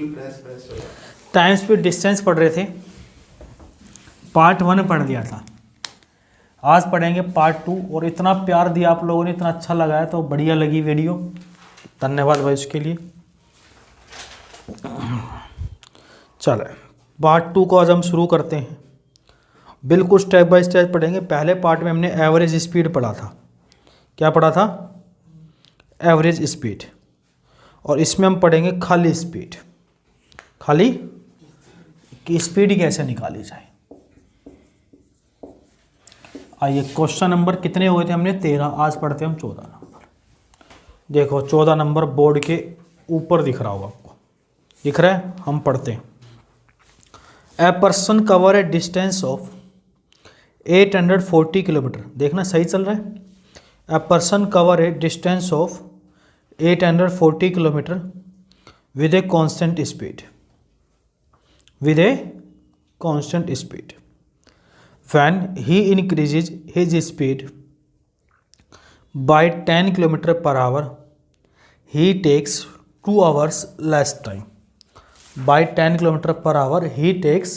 बिल्कुल फ्रेश हो जाता है। टाइम स्पीड डिस्टेंस पढ़ रहे थे, पार्ट 1 पढ़ लिया था, आज पढ़ेंगे पार्ट 2। और इतना प्यार दिया आप लोगों ने, इतना अच्छा लगा है तो बढ़िया लगी वीडियो, धन्यवाद भाई उसके लिए। चलो पार्ट 2 को आज हम शुरू करते हैं, बिल्कुल स्टेप बाय स्टेप पढ़ेंगे। पहले पार्ट में हमने एवरेज स्पीड पढ़ा था, क्या पढ़ा था? Average speed. और इसमें हम पढ़ेंगे खाली स्पीड, खाली कि स्पीड कैसे निकाली जाए। आइए क्वेश्चन नंबर कितने हुए थे हमने? 13, आज पढ़ते हैं हम 14 नंबर। देखो 14 नंबर बोर्ड के ऊपर दिख रहा होगा आपको, दिख रहा है? हम पढ़ते हैं। A person cover a distance of 840 kilometre, देखना सही चल रहा है। A person cover a distance of 840 kilometre with a constant speed, with a constant speed. When he increases his speed by 10 km per hour, he takes 2 hours less time. By 10 km per hour, he takes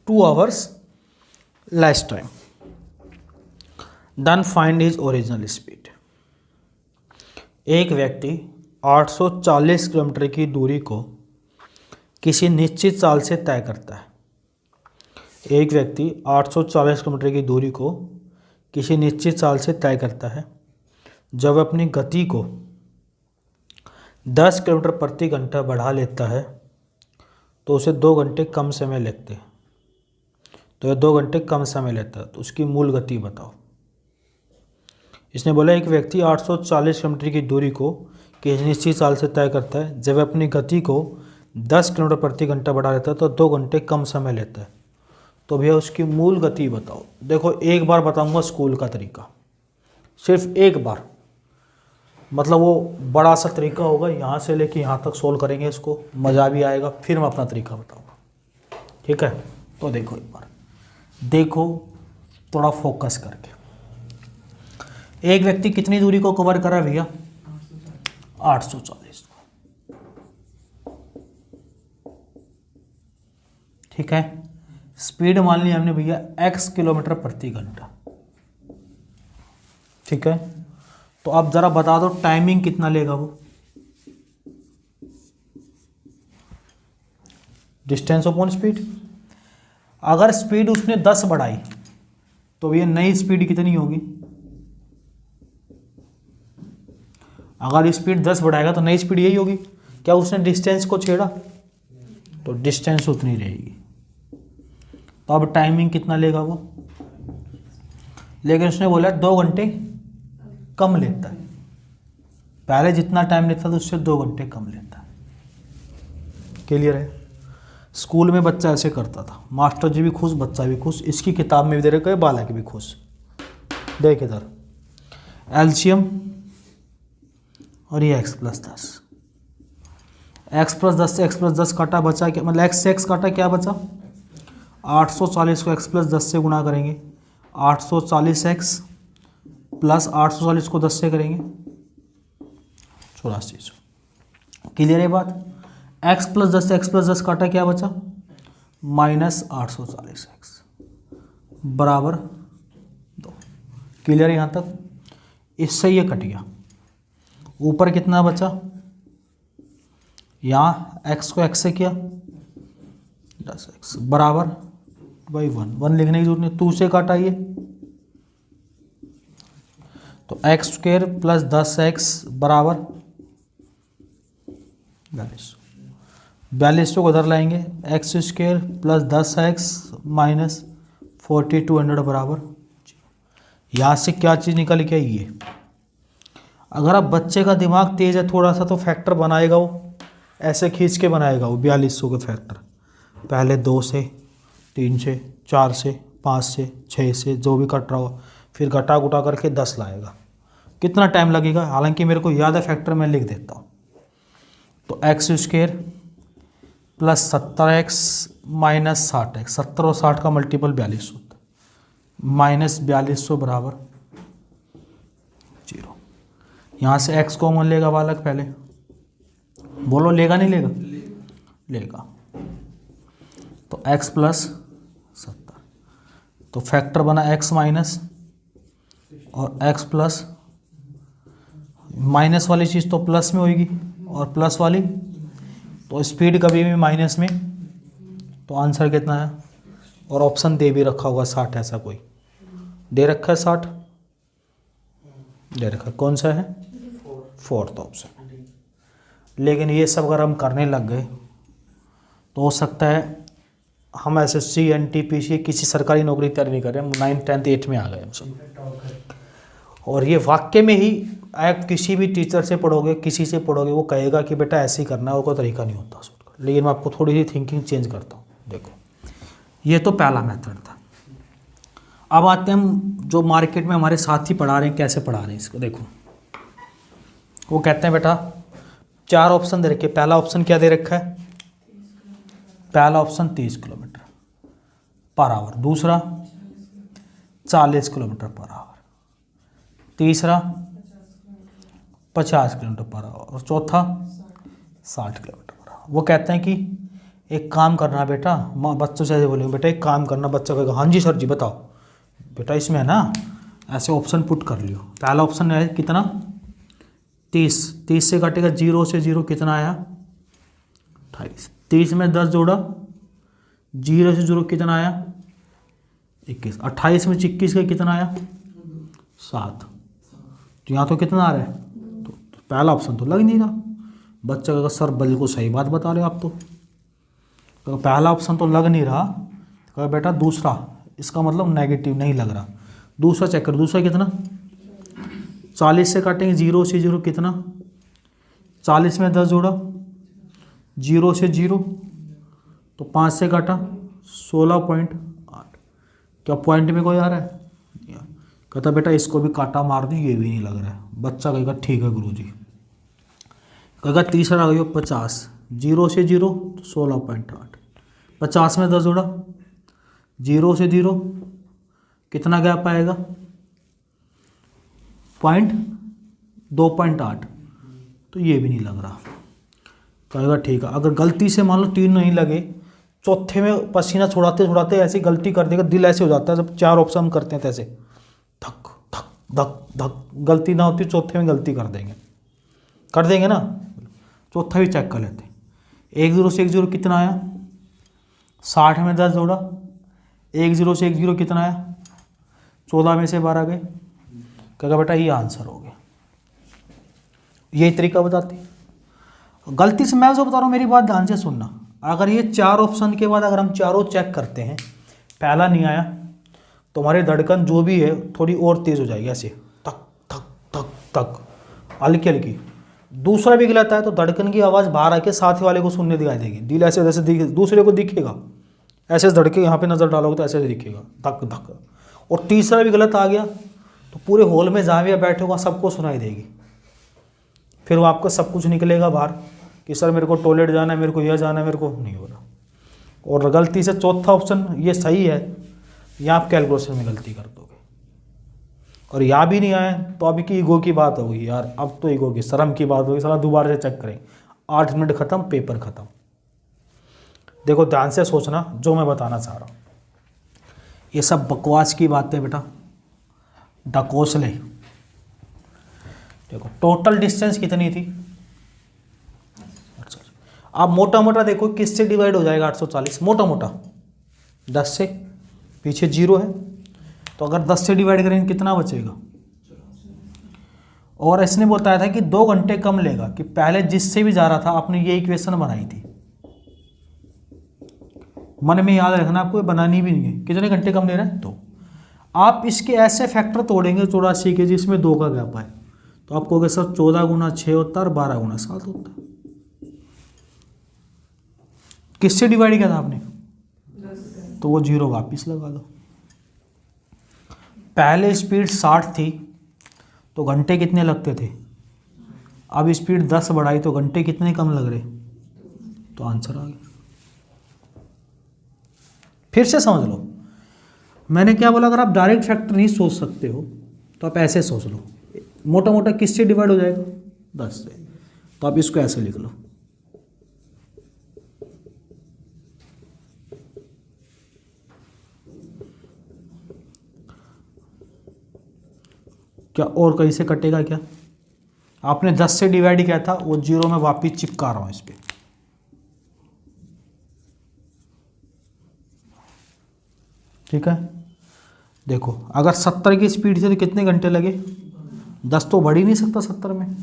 2 hours less time. Then find his original speed. एक व्यक्ति 840 kilometre की दूरी को किसी निश्चित चाल से तय करता है। एक व्यक्ति 840 किलोमीटर की दूरी को किसी निश्चित चाल से तय करता है। जब अपनी गति को 10 किलोमीटर प्रति घंटा बढ़ा लेता है तो उसे 2 घंटे कम समय लगते हैं। तो यह 2 घंटे कम समय लेता है, तो उसकी मूल गति बताओ। इसने बोला एक व्यक्ति 840 किलोमीटर की दूरी को किसी निश्चित चाल से तय करता है। जब अपनी गति को 10 किलोमीटर प्रति घंटा बढ़ा लेता है तो 2 घंटे कम समय लेता है। तो भैया उसकी मूल गति बताओ। देखो एक बार बताऊंगा स्कूल का तरीका, सिर्फ एक बार, मतलब वो बड़ा सा तरीका होगा, यहाँ से लेके यहाँ तक सोल्व करेंगे इसको, मज़ा भी आएगा। फिर मैं अपना तरीका बताऊंगा, ठीक है? तो देखो एक बार, देखो थोड़ा फोकस करके। एक व्यक्ति कितनी दूरी को कवर कर रहा है भैया? 840, ठीक है? स्पीड मान ली हमने भैया x किलोमीटर प्रति घंटा, ठीक है? तो अब जरा बता दो टाइमिंग कितना लेगा वो? Distance upon speed. अगर स्पीड उसने 10 बढ़ाई तो ये नई स्पीड कितनी होगी? अगर स्पीड 10 बढ़ाएगा तो नई स्पीड यही होगी। क्या उसने डिस्टेंस को छेड़ा? तो डिस्टेंस उतनी रहेगी। तो अब टाइमिंग कितना लेगा वो? लेकिन उसने बोला 2 घंटे कम लेता है। पहले जितना टाइम लेता था उससे 2 घंटे कम लेता है। क्लियर है? स्कूल में बच्चा ऐसे करता था, मास्टर जी भी खुश, बच्चा भी खुश, इसकी किताब में भी दे रखे, बालक भी खुश। देख इधर एलसीएम और ये x+10, x+10 से x+10 काटा, बचा क्या? मतलब x से x काटा, क्या बचा? 840 को x+10 से गुणा करेंगे, 840x प्लस 840 को 10 से करेंगे 84। क्लियर है बात? x+10 से x+10 काटा, क्या बचा? -840x बराबर 2। क्लियर है यहाँ तक? इससे ये कट गया। ऊपर कितना बचा? यहाँ x को x से किया 10x बराबर बाई 1 लिखने की जरूरत नहीं, 2 से काटा ये, तो x² प्लस 10x बराबर 42 को उधर लाएंगे, x² प्लस 10x माइनस 4200 बराबर। यहाँ से क्या चीज़ निकल के आई है? अगर आप बच्चे का दिमाग तेज है थोड़ा सा तो फैक्टर बनाएगा वो, ऐसे खींच के बनाएगा वो 4200 के फैक्टर। पहले 2 से, 3 से, 4 से, 5 से, 6 से, जो भी कट रहा हो, फिर घटा घुटा करके 10 लाएगा। कितना टाइम लगेगा? हालांकि मेरे को याद है फैक्टर, मैं लिख देता हूँ। तो x² plus 70x minus 60x, 70 और 60 का मल्टीपल 42 होता है, माइनस 4200 बराबर 0। यहाँ से x कॉमन लेगा बालक, पहले बोलो लेगा नहीं लेगा? लेगा। तो x प्लस 70, तो फैक्टर बना x माइनस और x प्लस, माइनस वाली चीज़ तो प्लस में होगी और प्लस वाली तो स्पीड कभी भी माइनस में, तो आंसर कितना है। और ऑप्शन दे भी रखा होगा 60, ऐसा कोई दे रखा है 60 दे रखा है, कौन सा है, फोर्थ ऑप्शन। लेकिन ये सब अगर हम करने लग गए तो हो सकता है हम SSC NTPC किसी सरकारी नौकरी तैयारी नहीं कर रहे, हम 9th 10th 8th में आ गए हम सब। और ये वाक्य में ही आप किसी भी टीचर से पढ़ोगे, किसी से पढ़ोगे, वो कहेगा कि बेटा ऐसे ही करना है, वो कोई तरीका नहीं होता उसका। लेकिन मैं आपको थोड़ी सी थिंकिंग चेंज करता हूँ। देखो ये तो पहला मेथड था। अब आते हैं हम जो मार्केट में हमारे साथी पढ़ा रहे हैं, कैसे पढ़ा रहे हैं इसको। देखो वो कहते हैं बेटा 4 ऑप्शन दे रखे। पहला ऑप्शन क्या दे रखा है, पहला ऑप्शन 30 किलोमीटर पर आवर, दूसरा 40 किलोमीटर पर आवर, तीसरा 50 किलोमीटर पर आवर और चौथा 60 किलोमीटर पर आवर। वो कहते हैं कि एक काम करना बेटा, माँ बच्चों से ऐसे बोलेंगे बेटा एक काम करना, बच्चा कहेगा हाँ जी सर जी बताओ। बेटा इसमें है ना ऐसे ऑप्शन पुट कर लियो। पहला ऑप्शन है कितना 30 से काटेगा 0 से 0 कितना आया 28, 30 में 10 जोड़ा 0 से 0 कितना आया 21, 28 में 21 का कितना आया 7। तो यहाँ तो कितना आ रहा है, तो पहला ऑप्शन तो लग नहीं रहा। बच्चा कहेगा सर बिल्कुल सही बात बता रहे हो आप, तो पहला ऑप्शन तो लग नहीं रहा। कहा बेटा दूसरा, इसका मतलब नेगेटिव नहीं लग रहा, दूसरा चेक कर। दूसरा कितना 40 से काटेंगे 0 से 0 कितना, 40 में 10 जोड़ा 0 से 0 तो 5 से काटा 16.8। क्या पॉइंट में कोई आ रहा है, कहता बेटा इसको भी काटा मार दी, ये भी नहीं लग रहा है। बच्चा कहेगा ठीक है गुरुजी। कहेगा तीसरा आ गया 50, 0 से 0 तो 16.8, 50 में 10 जोड़ा 0 से 0 कितना गैप आएगा 2.8, तो ये भी नहीं लग रहा। कहेगा ठीक है। अगर गलती से मान लो 3 नहीं लगे, चौथे में पसीना छुड़ाते छुड़ाते ऐसी गलती कर देगा, दिल ऐसे हो जाता है जब 4 ऑप्शन करते हैं तैसे धक धक धक धक, गलती ना होती चौथे में गलती कर देंगे ना। चौथा भी चेक कर लेते हैं। 10 से 10 कितना आया 60 में 10 जोड़ा 10 से 10 कितना आया 14 में से 12 गए। कहेगा बेटा ये आंसर हो गया। यही तरीका बताते। गलती से मैं जो बता रहा हूँ मेरी बात ध्यान से सुनना। अगर ये 4 ऑप्शन के बाद अगर हम चारों चेक करते हैं, पहला नहीं आया तो हमारी धड़कन जो भी है थोड़ी और तेज़ हो जाएगी, ऐसे तक तक तक तक हल्की हल्की। दूसरा भी गलत है तो धड़कन की आवाज़ बाहर आके साथी वाले को सुनने दिखाई देगी, दिल ऐसे जैसे दूसरे को दिखेगा, ऐसे धड़के, यहाँ पे नज़र डालोगे तो ऐसे दिखेगा धक धक। और तीसरा भी गलत आ गया तो पूरे हॉल में जहाँ भी बैठे होगा सबको सुनाई देगी। फिर वो आपको सब कुछ निकलेगा बाहर कि सर मेरे को टॉयलेट जाना है, मेरे को यह जाना है, मेरे को नहीं हो रहा। और गलती से चौथा ऑप्शन ये सही है, या आप कैलकुलेशन में गलती कर दोगे। और यहाँ भी नहीं आए तो अभी की ईगो की बात होगी यार, अब तो ईगो की शर्म की बात होगी, साला दोबारा से चेक करें। 8 मिनट खत्म, पेपर खत्म। देखो ध्यान से सोचना जो मैं बताना चाह रहा हूँ, ये सब बकवास की बातें बेटा, डकोसले। देखो टोटल डिस्टेंस कितनी थी, आप मोटा मोटा देखो किससे डिवाइड हो जाएगा 840, मोटा मोटा 10 से, पीछे 0 है तो अगर 10 से डिवाइड करेंगे कितना बचेगा। और इसने बताया था कि 2 घंटे कम लेगा, कि पहले जिससे भी जा रहा था आपने ये इक्वेशन बनाई थी, मन में याद रखना, आपको बनानी भी नहीं है। कितने घंटे कम ले रहा है 2। आप इसके ऐसे फैक्टर तोड़ेंगे 84 के जिसमें 2 का गैप आए, तो आप कहोगे सर 14 गुना 6 होता है और 12 गुना 7 होता है। किससे डिवाइड किया था आपने 10, तो वो 0 वापिस लगा दो। पहले स्पीड 60 थी तो घंटे कितने लगते थे, अब स्पीड 10 बढ़ाई तो घंटे कितने कम लग रहे, तो आंसर आ गया। फिर से समझ लो, मैंने क्या बोला, अगर आप डायरेक्ट फैक्टर नहीं सोच सकते हो तो आप ऐसे सोच लो, मोटा मोटा किससे डिवाइड हो जाएगा 10 से, तो आप इसको ऐसे लिख लो क्या और कहीं से कटेगा क्या? आपने 10 से डिवाइड किया था, वो 0 में वापिस चिपका रहा हूँ इस पर। ठीक है, देखो अगर 70 की स्पीड से तो कितने घंटे लगे? 10 तो बढ़ ही नहीं सकता 70 में।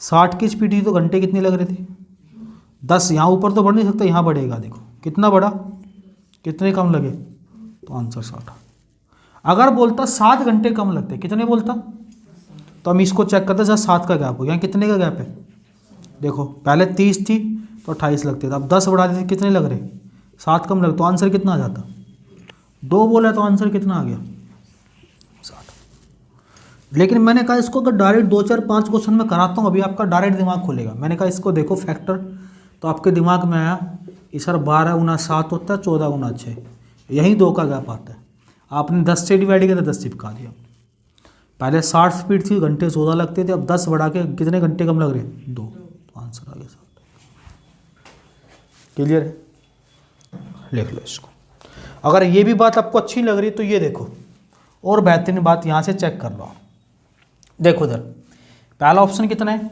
60 की स्पीड थी तो घंटे कितने लग रहे थे? 10। यहाँ ऊपर तो बढ़ नहीं सकता, यहाँ बढ़ेगा। देखो कितना बढ़ा, कितने कम लगे? तो आंसर 60। अगर बोलता 7 घंटे कम लगते, कितने बोलता? तो हम इसको चेक करते हैं, 7 का गैप हो गया, कितने का गैप है? देखो पहले 30 थी तो 28 लगते थे, अब 10 बढ़ा देते कितने लग रहे? 7 कम लगे, तो आंसर कितना आ जाता? 2 बोला तो आंसर कितना आ गया? 60। लेकिन मैंने कहा इसको अगर डायरेक्ट 2 4 5 क्वेश्चन में कराता हूँ, अभी आपका डायरेक्ट दिमाग खुलेगा। मैंने कहा इसको देखो फैक्टर, तो आपके दिमाग में आया सर 12 गुना 7 होता है, 14 गुना 6, यही 2 का गैप आता है। आपने 10 से डिवाइड किया तो 10 चिपका दिया। पहले 60 स्पीड थी, घंटे 14 लगते थे, अब 10 बढ़ा के कितने घंटे कम लग रहे? 2, तो आंसर आ गया 60। क्लियर है? लिख लो इसको। अगर ये भी बात आपको अच्छी लग रही तो ये देखो, और बेहतरीन बात यहाँ से चेक कर लो। देखो इधर पहला ऑप्शन कितना है?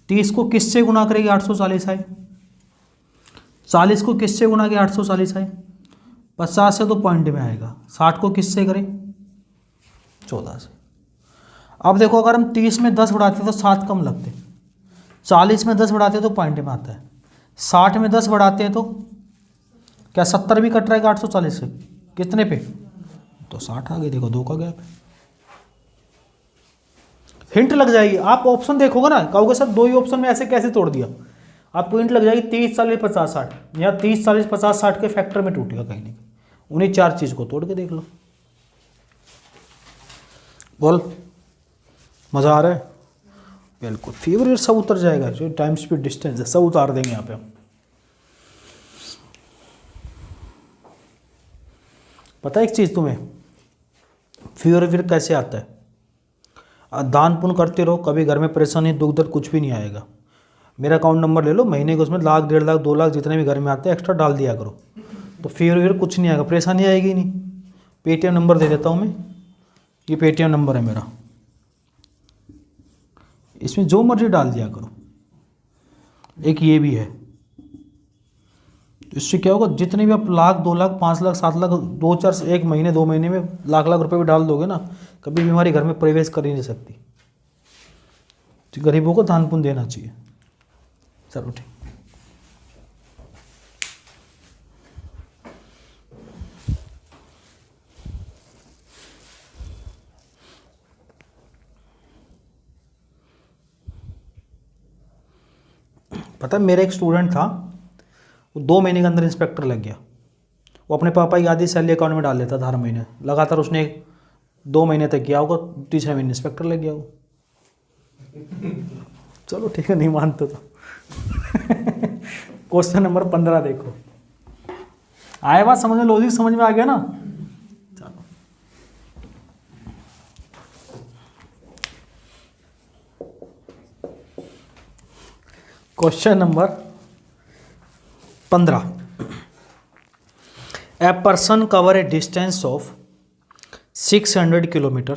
30 को किससे गुना करेगी? 840 आए। 40 को किससे गुना के 840 आए? 50 से तो पॉइंट में आएगा। 60 को किससे करें? 14 से। अब देखो अगर हम 30 में 10 बढ़ाते तो 7 कम लगते, 40 में 10 बढ़ाते तो पॉइंट में आता है, 60 में 10 बढ़ाते हैं तो क्या 70 भी कट रहेगा 840 से? कितने पे? तो 60 आ गए। देखो 2 का गैप है। हिंट लग जाएगी। आप ऑप्शन देखोगे ना, कहोगे सर 2 ही ऑप्शन में ऐसे कैसे तोड़ दिया? आपको हिंट लग जाएगी 30 40 50 60, या 30 40 50 60 के फैक्टर में टूटेगा कहीं नहीं। उन्हीं 4 चीज़ को तोड़ के देख लो। बोल, मज़ा आ रहा है? बिल्कुल। फीवर सब उतर जाएगा, जो टाइम स्पीड डिस्टेंस है सब उतार देंगे यहाँ पे हम। पता है एक चीज़ तुम्हें, फीवर कैसे आता है? दान पुण्य करते रहो, कभी घर में परेशानी दुख दर्द कुछ भी नहीं आएगा। मेरा अकाउंट नंबर ले लो, महीने के उसमें 1 लाख 1.5 लाख 2 लाख जितने भी घर में आते हैं एक्स्ट्रा डाल दिया करो, तो फीवर कुछ नहीं आएगा, परेशानी आएगी नहीं। पेटीएम नंबर दे देता हूँ मैं, ये पेटीएम नंबर है मेरा, इसमें जो मर्जी डाल दिया करो। एक ये भी है, इससे क्या होगा, जितने भी आप 1 लाख 2 लाख 5 लाख 7 लाख 2 4 1 महीने 2 महीने में लाख लाख रुपए भी डाल दोगे ना, कभी भी हमारे घर में प्रवेश कर ही नहीं सकती। तो गरीबों को दान पुण्य देना चाहिए। चलो ठीक। पता है मेरा एक स्टूडेंट था, वो 2 महीने के अंदर इंस्पेक्टर लग गया। वो अपने पापा की आधी सैलरी अकाउंट में डाल लेता था हर महीने, लगातार उसने 2 महीने तक किया होगा, तीसरे महीने इंस्पेक्टर लग गया वो। चलो ठीक है, नहीं मानते तो क्वेश्चन नंबर 15 देखो। आए बात समझ में, लॉजिक समझ में आ गया ना? चलो question number 15। A person cover a distance of 600 kilometer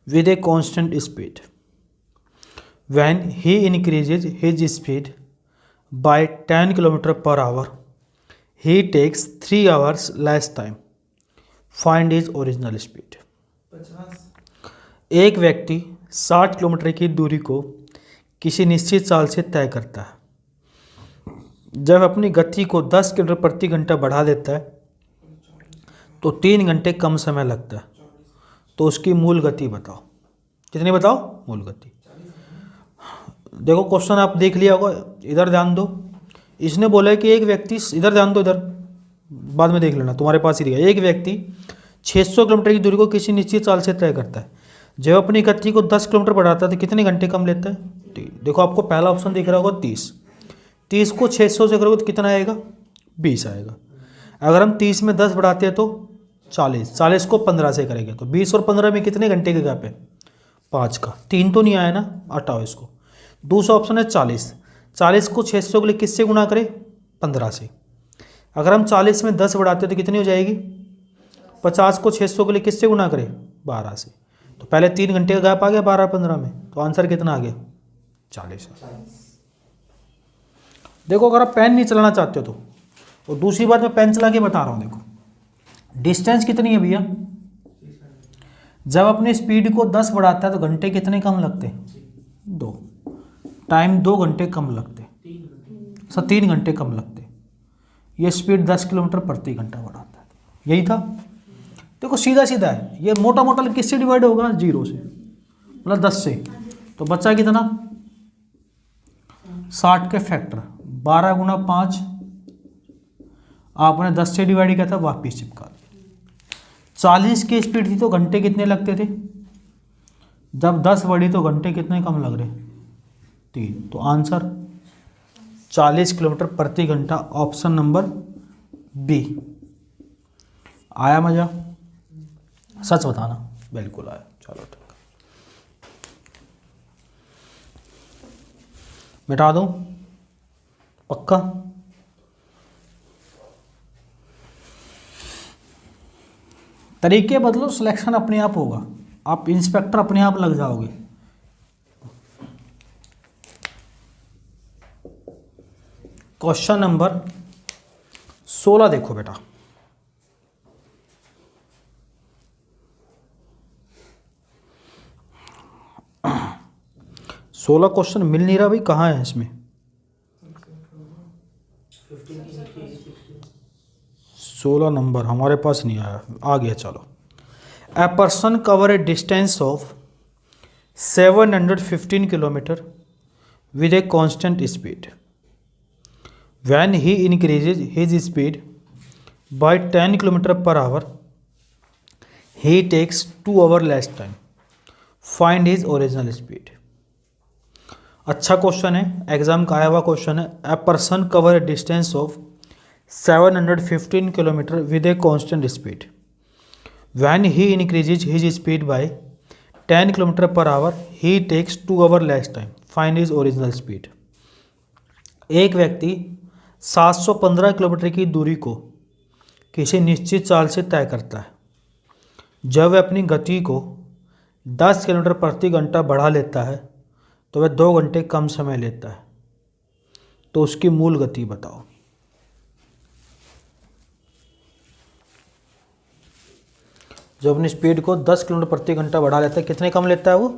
with a constant speed. When he increases his speed by 10 km per hour, he takes 3 hours less time. Find his original speed. एक व्यक्ति 60 kilometre की दूरी को किसी निश्चित चाल से तय करता है। जब अपनी गति को 10 किलोमीटर प्रति घंटा बढ़ा देता है तो 3 घंटे कम समय लगता है। तो उसकी मूल गति बताओ। कितनी बताओ? मूल गति। देखो क्वेश्चन आप देख लिया होगा, इधर ध्यान दो। इसने बोला है कि एक व्यक्ति, इधर ध्यान दो, इधर बाद में देख लेना, तुम्हारे पास ही रहेगा। एक व्यक्ति 600 किलोमीटर की दूरी को किसी निश्चित चाल से तय करता है। जब अपनी गति को 10 किलोमीटर बढ़ाता है तो कितने घंटे कम लेता है? 3। देखो आपको पहला ऑप्शन दिख रहा होगा 30। 30 को 600 से करोगे तो कितना आएगा? 20 आएगा। अगर हम 30 में 10 बढ़ाते हैं तो 40, 40 को 15 से करेंगे तो 20 और 15 में कितने घंटे का गैप है? 5 का। 3 तो नहीं आया ना, हटाओ इसको। दूसरा ऑप्शन है 40। 40 को 600 के लिए किससे गुना करें? 15 से। अगर हम 40 में 10 बढ़ाते हैं तो कितनी हो जाएगी? 50 को 600 के लिए किससे गुना करें? 12 से। तो पहले 3 घंटे का गैप आ गया 12-15 में, तो आंसर कितना आ गया 40 है। देखो अगर आप पेन नहीं चलाना चाहते हो तो, और दूसरी बात मैं पेन चला के बता रहा हूँ। देखो डिस्टेंस कितनी है भैया, जब अपनी स्पीड को 10 बढ़ाता है तो घंटे कितने कम लगते, 2, टाइम 2 घंटे कम लगते, 3 घंटे कम लगते। ये स्पीड 10 किलोमीटर प्रति घंटा बढ़ाता है, यही था। देखो सीधा सीधा है, ये मोटा मोटा किससे डिवाइड होगा, 0 से, मतलब 10 से, तो बच्चा कितना 60 के फैक्टर 12 गुना 5, आपने 10 से डिवाइड किया था, वापिस चिपका दिया। 40 की स्पीड थी तो घंटे कितने लगते थे, जब 10 बढ़ी तो घंटे कितने कम लग रहे, 3। तो आंसर 40 किलोमीटर प्रति घंटा, ऑप्शन नंबर बी। आया मजा, सच बताना। बिल्कुल आया, चलो ठीक है। मिटा दूं पक्का, तरीके बदलो, सिलेक्शन अपने आप होगा, आप इंस्पेक्टर अपने आप लग जाओगे। क्वेश्चन नंबर 16 देखो बेटा, 16 क्वेश्चन मिल नहीं रहा भाई, कहाँ है इसमें, 16 नंबर हमारे पास नहीं आया, आ गया। चलो, a person cover a distance of 715 kilometre with a constant speed, when he increases his speed by 10 km/h he takes 2 hours less time, find his original speed। अच्छा क्वेश्चन है, एग्जाम का आया हुआ क्वेश्चन है। A person cover a distance of 715 kilometre with a constant speed, when he increases his speed by 10 km/h he takes 2 hours less time, find his original speed। एक व्यक्ति 715 kilometre की दूरी को किसी निश्चित चाल से तय करता है। जब वह अपनी गति को 10 किलोमीटर प्रति घंटा बढ़ा लेता है तो वह 2 घंटे कम समय लेता है, तो उसकी मूल गति बताओ। जब अपनी स्पीड को 10 किलोमीटर प्रति घंटा बढ़ा लेता है, कितने कम लेता है वो,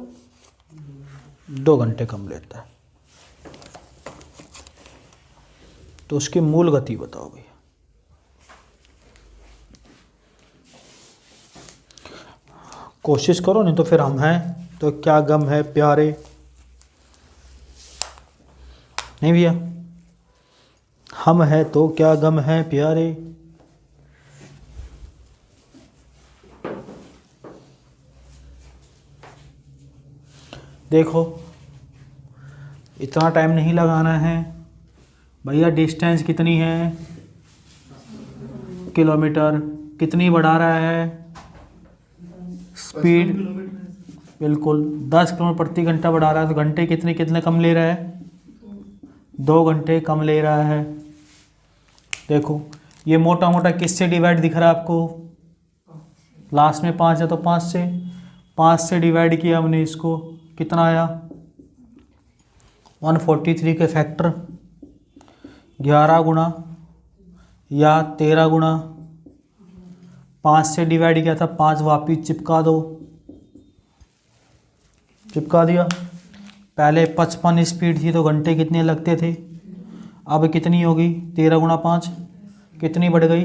2 घंटे कम लेता है, तो उसकी मूल गति बताओ भैया। कोशिश करो, नहीं तो फिर हम हैं तो क्या गम है प्यारे, नहीं भैया, हम हैं तो क्या गम है प्यारे। देखो इतना टाइम नहीं लगाना है भैया। डिस्टेंस कितनी है, किलोमीटर, कितनी बढ़ा रहा है, स्पीड, बिल्कुल 10 किलोमीटर प्रति घंटा बढ़ा रहा है, तो घंटे कितने कितने कम ले रहा है, 2 घंटे कम ले रहा है। देखो ये मोटा मोटा किससे डिवाइड दिख रहा है आपको, लास्ट में 5 है तो 5 से डिवाइड किया हमने इसको, कितना आया 143 के फैक्टर 11 गुना या 13 गुना 5 से डिवाइड किया था, 5 वापिस चिपका दो, चिपका दिया। पहले 55 स्पीड थी तो घंटे कितने लगते थे, अब कितनी होगी 13 गुना 5, कितनी बढ़ गई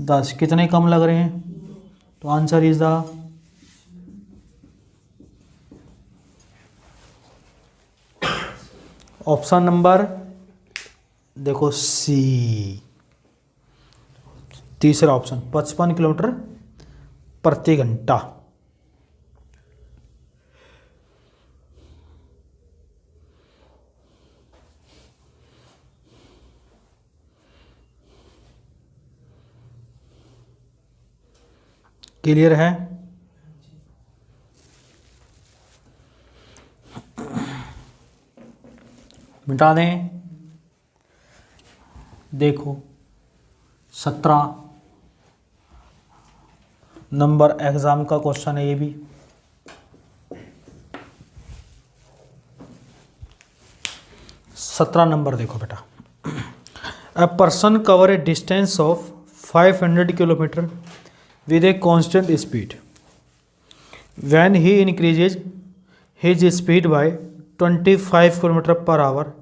10, कितने कम लग रहे हैं, तो answer is the option number, देखो सी, तीसरा ऑप्शन 55 किलोमीटर प्रति घंटा। क्लियर है, मिटा दें। देखो 17 नंबर एग्जाम का क्वेश्चन है ये भी। सत्रह नंबर देखो बेटा। A person cover a distance of 500 kilometre with a constant speed. When he increases his speed by 25 kilometre per hour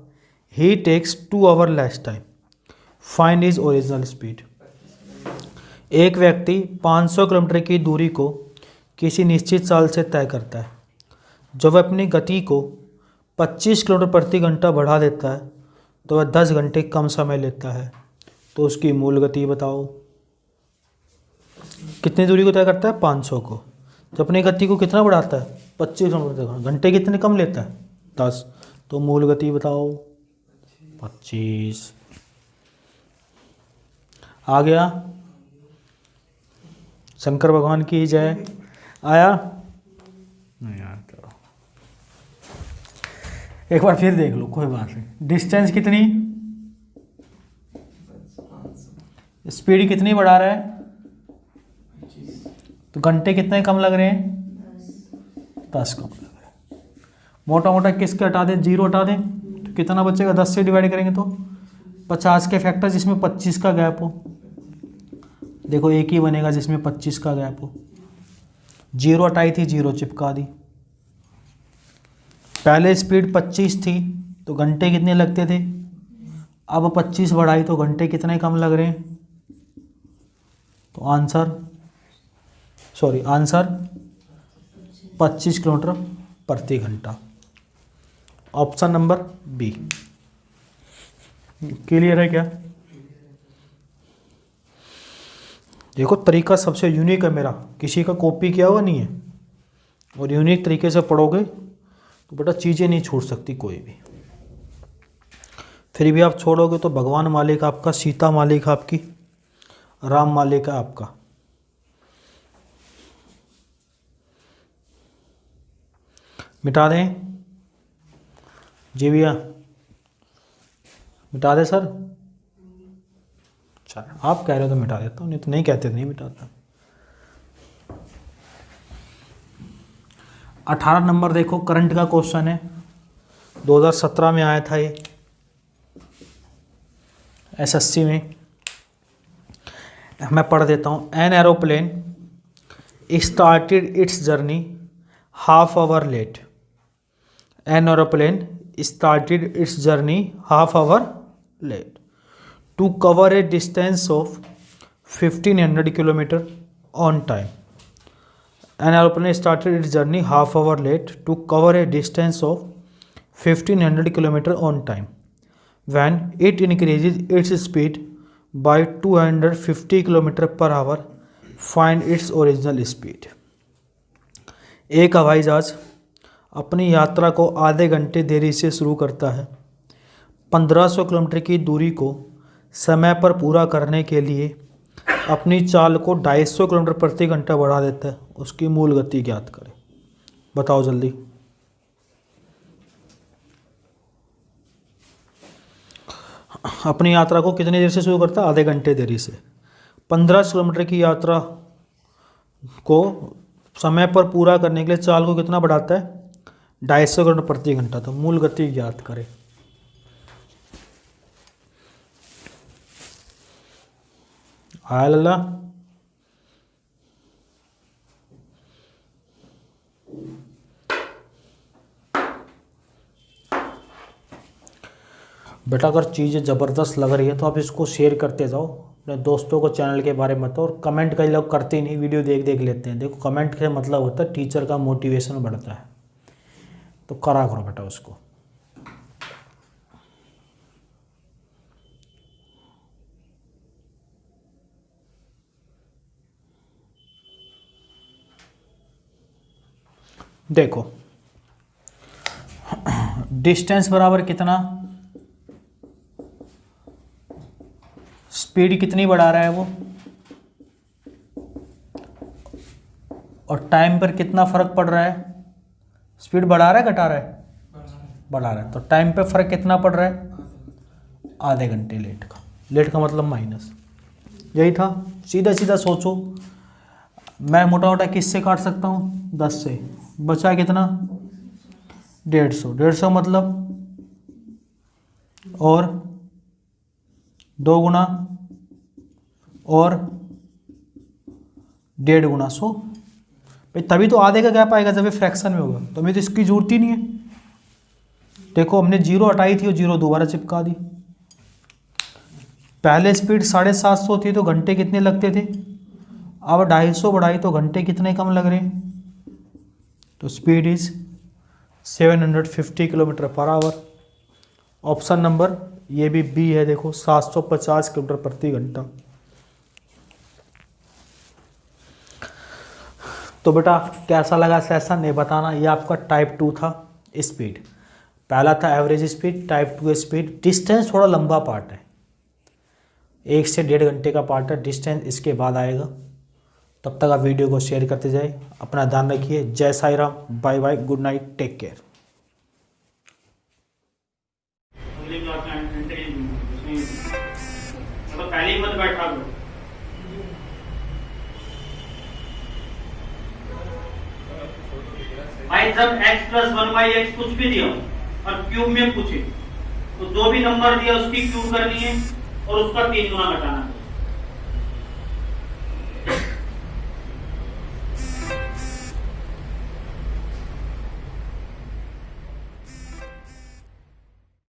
he takes 2 hour less time. Find his original speed. एक व्यक्ति 500 kilometre की दूरी को किसी निश्चित चाल से तय करता है। जब वह अपनी गति को 25 किलोमीटर प्रति घंटा बढ़ा देता है तो वह 10 घंटे कम समय लेता है। तो उसकी मूल गति बताओ। कितनी दूरी को तय करता है? 500 को। जब अपनी गति को कितना बढ़ाता है? 25 किलोमीटर। घंटे कितने कम लेता है? 10। तो मूल गति बताओ 25। आ गया? शंकर भगवान की जय। आया? नहीं यार, चलो एक बार फिर देख लो, कोई बात नहीं। डिस्टेंस कितनी, स्पीड कितनी बढ़ा रहा है, तो घंटे कितने कम लग रहे हैं? 10 कम लग रहे हैं। मोटा मोटा किसके हटा दें? 0 हटा दें तो कितना बचेगा? 10 से डिवाइड करेंगे तो 50 के फैक्टर जिसमें 25 का गैप हो। देखो एक ही बनेगा जिसमें 25 का गैप हो। 0 हटाई थी, 0 चिपका दी। पहले स्पीड 25 थी तो घंटे कितने लगते थे? अब 25 बढ़ाई तो घंटे कितने कम लग रहे हैं? तो आंसर 25 किलोमीटर प्रति घंटा। Option number B. क्लियर है क्या? देखो तरीका सबसे यूनिक है मेरा, किसी का कॉपी किया हुआ नहीं है, और यूनिक तरीके से पढ़ोगे तो बेटा चीज़ें नहीं छूट सकती कोई भी। फिर भी आप छोड़ोगे तो भगवान मालिक आपका, सीता मालिक आपकी, राम मालिक है आपका। मिटा दें जी भैया? मिटा दे सर? अच्छा आप कह रहे हो तो मिटा देता हूँ, नहीं तो नहीं कहते तो नहीं मिटाता। 18 नंबर देखो, करंट का क्वेश्चन है, 2017 में आया था ये एसएससी में। मैं पढ़ देता हूँ। An aeroplane started its journey half hour late. An aeroplane started its journey half hour late to cover a distance of 1500 kilometer on time. An aeroplane started its journey half hour late to cover a distance of 1500 kilometer on time. When it increases its speed by 250 kilometer per hour, find its original speed. एक हवाई जहाज अपनी यात्रा को आधे घंटे देरी से शुरू करता है। 1500 किलोमीटर की दूरी को समय पर पूरा करने के लिए अपनी चाल को 250 किलोमीटर प्रति घंटा बढ़ा देता है। उसकी मूल गति ज्ञात करें। बताओ जल्दी। अपनी यात्रा को कितनी देर से शुरू करता है? आधे घंटे देरी से। 1500 किलोमीटर की यात्रा को समय पर पूरा करने के लिए चाल को कितना बढ़ाता है? 250 किलोमीटर प्रति घंटा। तो मूल गति ज्ञात करें। आया लल्ला? बेटा अगर चीज़ें ज़बरदस्त लग रही है तो आप इसको शेयर करते जाओ अपने दोस्तों को चैनल के बारे में बताओ। और कमेंट कई लोग करते ही नहीं, वीडियो देख देख लेते हैं। देखो कमेंट का मतलब होता है टीचर का मोटिवेशन बढ़ता है, तो करा करो बेटा उसको। देखो डिस्टेंस बराबर कितना, स्पीड कितनी बढ़ा रहा है वो, और टाइम पर कितना फर्क पड़ रहा है। स्पीड बढ़ा रहा है घटा रहा है? बढ़ा रहा है। तो टाइम पे फर्क कितना पड़ रहा है? आधे घंटे लेट का। लेट का मतलब माइनस। यही था, सीधा सीधा सोचो। मैं मोटा मोटा किससे काट सकता हूँ 10 से, बचा कितना 150, 150 मतलब और 2 गुना और 1.5 गुना 100 भाई, तभी तो आधे का गैप आएगा जब ये फ्रैक्शन में होगा, तो हमें तो इसकी जरूरत ही नहीं है। देखो हमने 0 हटाई थी और 0 दोबारा चिपका दी। पहले स्पीड 750 थी तो घंटे कितने लगते थे, अब 250 बढ़ाई तो घंटे कितने कम लग रहे हैं, तो speed is 750 kilometre per our. Option number ये भी बी है, देखो 750 किलोमीटर प्रति घंटा। तो बेटा कैसा लगा सेशन ये बताना। ये आपका टाइप 2 था स्पीड, पहला था average speed, type 2 speed. Distance थोड़ा लंबा पार्ट है, 1 से 1.5 घंटे का पार्ट है, डिस्टेंस इसके बाद आएगा। तब तक आप वीडियो को शेयर करते जाए, अपना ध्यान रखिए। जय Sai Ram, bye bye, good night, take care. पहले ही मत बैठा लो। भाई जब x + 1/x कुछ भी दिया और क्यूब में पूछे तो जो भी नंबर दिया उसकी क्यूब करनी है और उसका 3 गुना घटाना है।